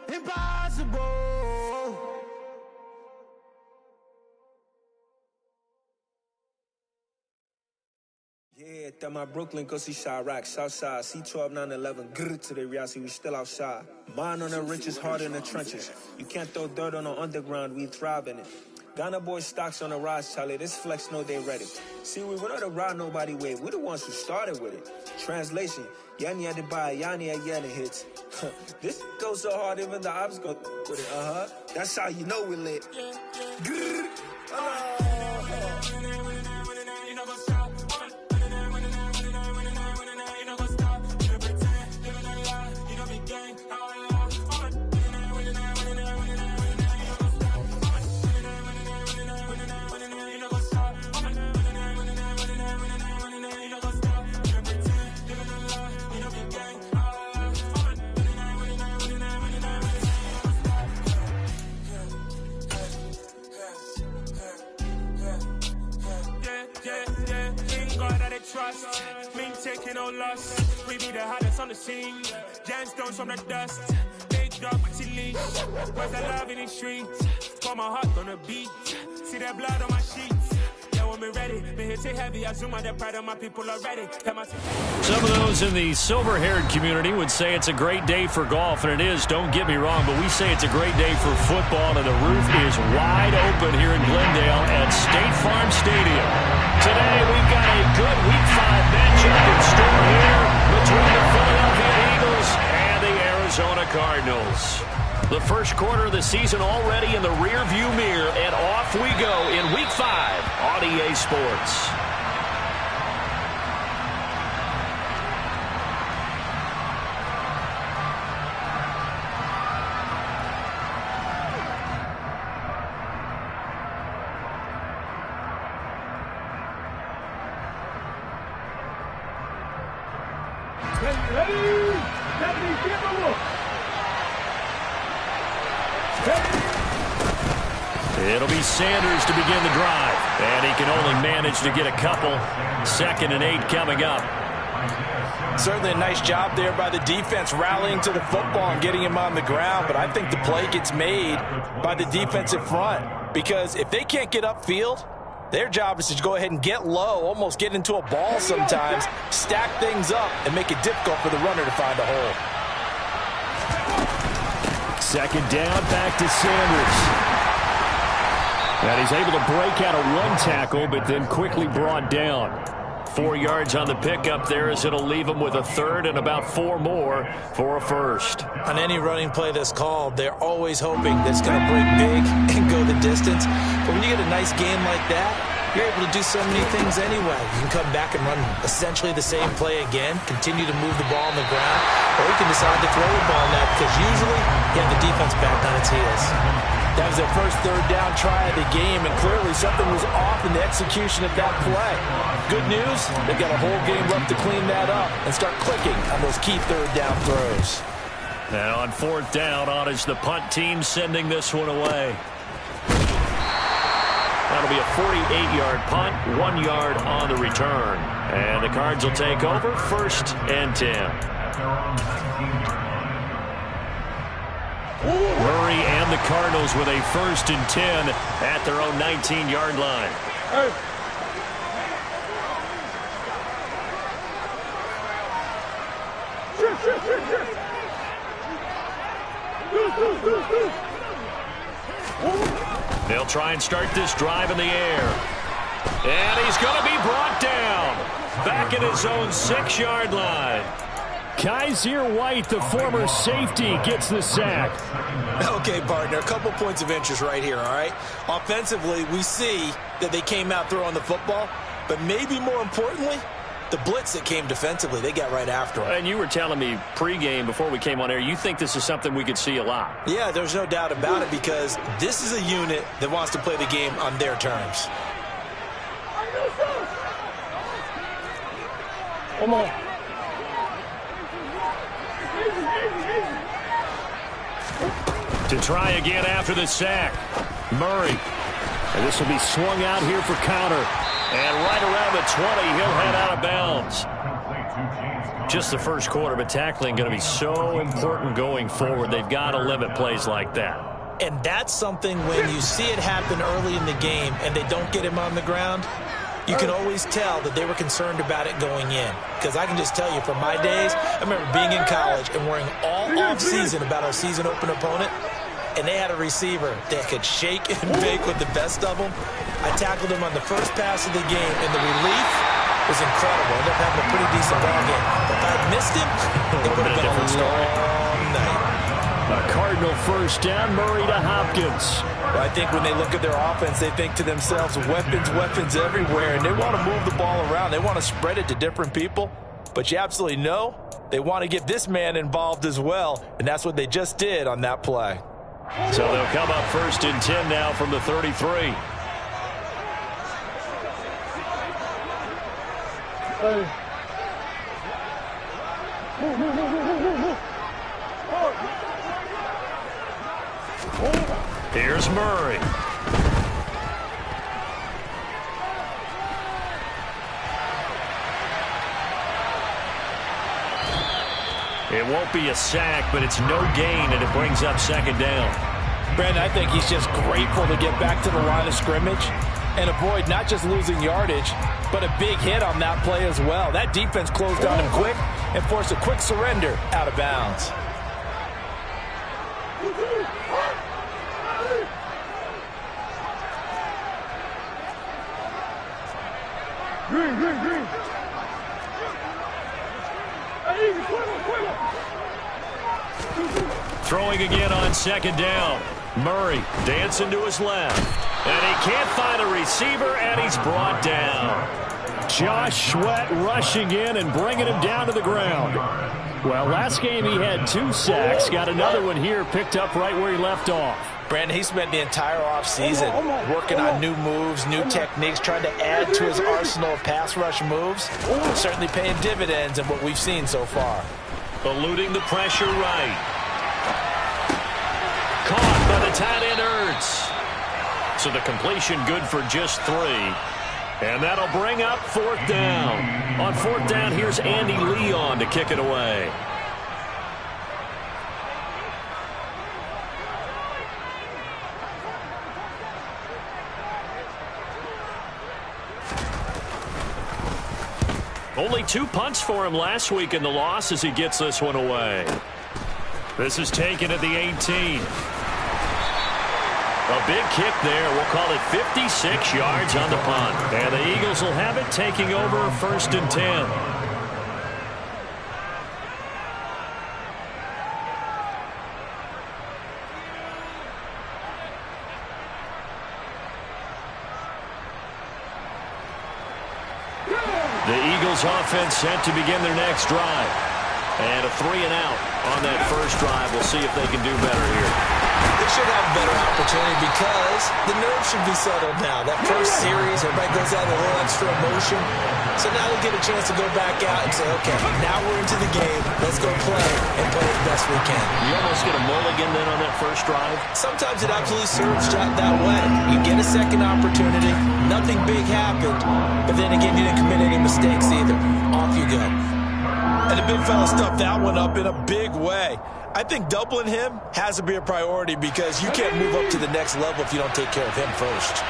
impossible. Yeah, that my Brooklyn, go see Chirac, Southside, C12, 911, grr to the reality, we still outside. Mine on the riches, hard in the trenches. You can't throw dirt on the underground, we thrive in it. Ghana boys stocks on the rise, Charlie, this flex know they ready. See, we went on the ride nobody way, we the ones who started with it. Translation, Yanni had to buy, Yanni had Yanni hits. This goes so hard, even the ops go with it, That's how you know we lit. Grr. Trust, me taking no loss. We be the hottest on the scene. Gemstones from the dust. Big dog with leash. Where's the love in the streets? Pour my heart on the beat. See that blood on my sheets. Yeah, when we ready, me hit it heavy. I zoom out the pride of my people already. Some of those in the silver-haired community would say it's a great day for golf, and it is, don't get me wrong, but we say it's a great day for football, and the roof is wide open here in Glendale at State Farm Stadium. Today, we've got a good Week 5 matchup in store here between the Philadelphia Eagles and the Arizona Cardinals. The first quarter of the season already in the rear-view mirror, and off we go in Week 5 on EA Sports. It'll be Sanders to begin the drive, and he can only manage to get a couple. 2nd and 8 coming up. Certainly a nice job there by the defense rallying to the football and getting him on the ground, but I think the play gets made by the defensive front, because if they can't get upfield, their job is to go ahead and get low, almost get into a ball sometimes, stack things up, and make it difficult for the runner to find a hole. 2nd down, back to Sanders. And he's able to break out of one tackle, but then quickly brought down. 4 yards on the pickup there, as it'll leave him with a 3rd and about 4 more for a 1st. On any running play that's called, they're always hoping that it's going to break big and go the distance. But when you get a nice game like that, you're able to do so many things anyway. You can come back and run essentially the same play again, continue to move the ball on the ground, or you can decide to throw the ball now, because usually you have the defense back on its heels. That was their first 3rd down try of the game, and clearly something was off in the execution of that play. Good news, they've got a whole game left to clean that up and start clicking on those key 3rd down throws. And on 4th down, on is the punt team sending this one away. That'll be a 48-yard punt, 1 yard on the return. And the Cards will take over, 1st and 10. Murray and the Cardinals with a 1st and 10 at their own 19-yard line. They'll try and start this drive in the air. And he's going to be brought down. Back at his own 6-yard line. Kaiser White, the former safety, gets the sack. Okay, partner, a couple points of interest right here, all right? Offensively, we see that they came out throwing the football, but maybe more importantly, the blitz that came defensively, they got right after him. And you were telling me pregame before we came on air, you think this is something we could see a lot. Yeah, there's no doubt about it, because this is a unit that wants to play the game on their terms. Come on. To try again after the sack. Murray. And this will be swung out here for counter. And right around the 20, he'll head out of bounds. Just the first quarter, but tackling going to be so important going forward. They've got to limit plays like that. And that's something when you see it happen early in the game and they don't get him on the ground, you can always tell that they were concerned about it going in. Because I can just tell you from my days, I remember being in college and worrying all off-season about our season open opponent, and they had a receiver that could shake and bake with the best of them. I tackled him on the first pass of the game, and the relief was incredible. I ended up having a pretty decent ball game. But if I had missed him, it would have been a long night. A Cardinal first down, Murray to Hopkins. Well, I think when they look at their offense, they think to themselves, weapons, weapons everywhere, and they want to move the ball around. They want to spread it to different people. But you absolutely know they want to get this man involved as well, and that's what they just did on that play. So they'll come up first and 10 now from the 33. Here's Murray. It won't be a sack, but it's no gain, and it brings up second down. Brandon, I think he's just grateful to get back to the line of scrimmage and avoid not just losing yardage, but a big hit on that play as well. That defense closed on him quick and forced a quick surrender out of bounds. Throwing again on second down. Murray dancing to his left. And he can't find a receiver, and he's brought down. Josh Sweat rushing in and bringing him down to the ground. Well, last game he had 2 sacks. Got another one here, picked up right where he left off. Brandon, he spent the entire offseason working on new moves, new techniques, trying to add to his arsenal of pass rush moves. Certainly paying dividends in what we've seen so far. Eluding the pressure right. Caught by the tight end Ertz. So the completion good for just 3. And that'll bring up 4th down. On 4th down, here's Andy Leon to kick it away. Only 2 punts for him last week in the loss as he gets this one away. This is taken at the 18. A big kick there. We'll call it 56 yards on the punt. And the Eagles will have it, taking over 1st and 10. The Eagles offense set to begin their next drive. And a 3-and-out on that first drive. We'll see if they can do better here. They should have a better opportunity because the nerves should be settled now. That first series, everybody goes out with a little extra emotion. So now they'll get a chance to go back out and say, okay, now we're into the game. Let's go play and play as best we can. You almost get a mulligan then on that first drive? Sometimes it absolutely serves that way. You get a second opportunity. Nothing big happened. But then again, you didn't commit any mistakes either. Off you go. And the big fella stuffed that one up in a big way. I think doubling him has to be a priority because you can't move up to the next level if you don't take care of him first.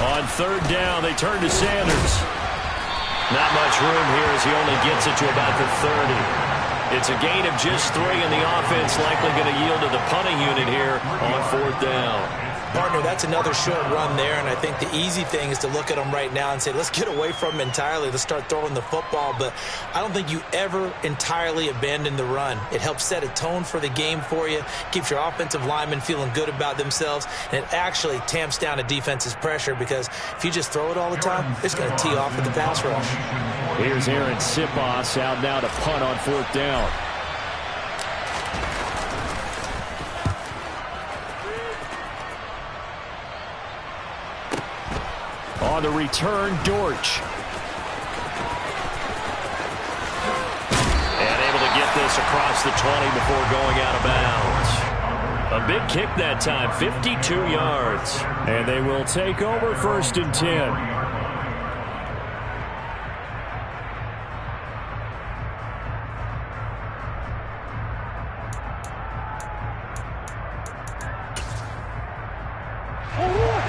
On 3rd down, they turn to Sanders. Not much room here as he only gets it to about the 30. It's a gain of just 3, and the offense likely going to yield to the punting unit here on 4th down. Partner, that's another short run there, and I think the easy thing is to look at them right now and say, let's get away from them entirely. Let's start throwing the football, but I don't think you ever entirely abandon the run. It helps set a tone for the game for you, keeps your offensive linemen feeling good about themselves, and it actually tamps down a defense's pressure because if you just throw it all the time, it's going to tee off with the pass rush. Here's Aaron Sipos out now to punt on 4th down. On the return, Dortch. And able to get this across the 20 before going out of bounds. A big kick that time, 52 yards. And they will take over 1st and 10.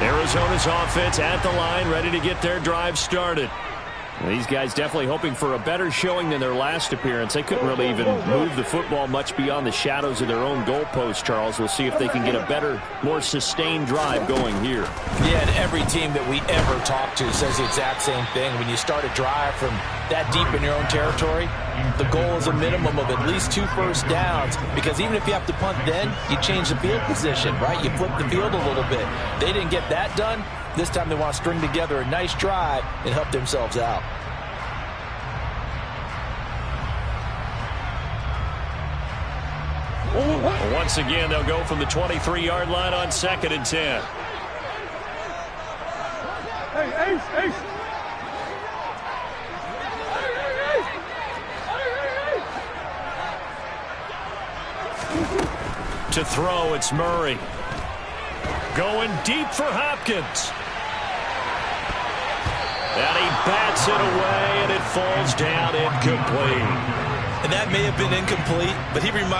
Arizona's offense at the line, ready to get their drive started. These guys definitely hoping for a better showing than their last appearance. They couldn't really even move the football much beyond the shadows of their own goalpost, Charles. We'll see if they can get a better, more sustained drive going here. Yeah, and every team that we ever talk to says the exact same thing. When you start a drive from that deep in your own territory, the goal is a minimum of at least 2 first downs, because even if you have to punt then, you change the field position, right? You flip the field a little bit. They didn't get that done. This time they want to string together a nice drive and help themselves out. Once again, they'll go from the 23-yard line on 2nd and 10. To throw, it's Murray. Going deep for Hopkins. And he bats it away, and it falls down incomplete. And that may have been incomplete, but he reminded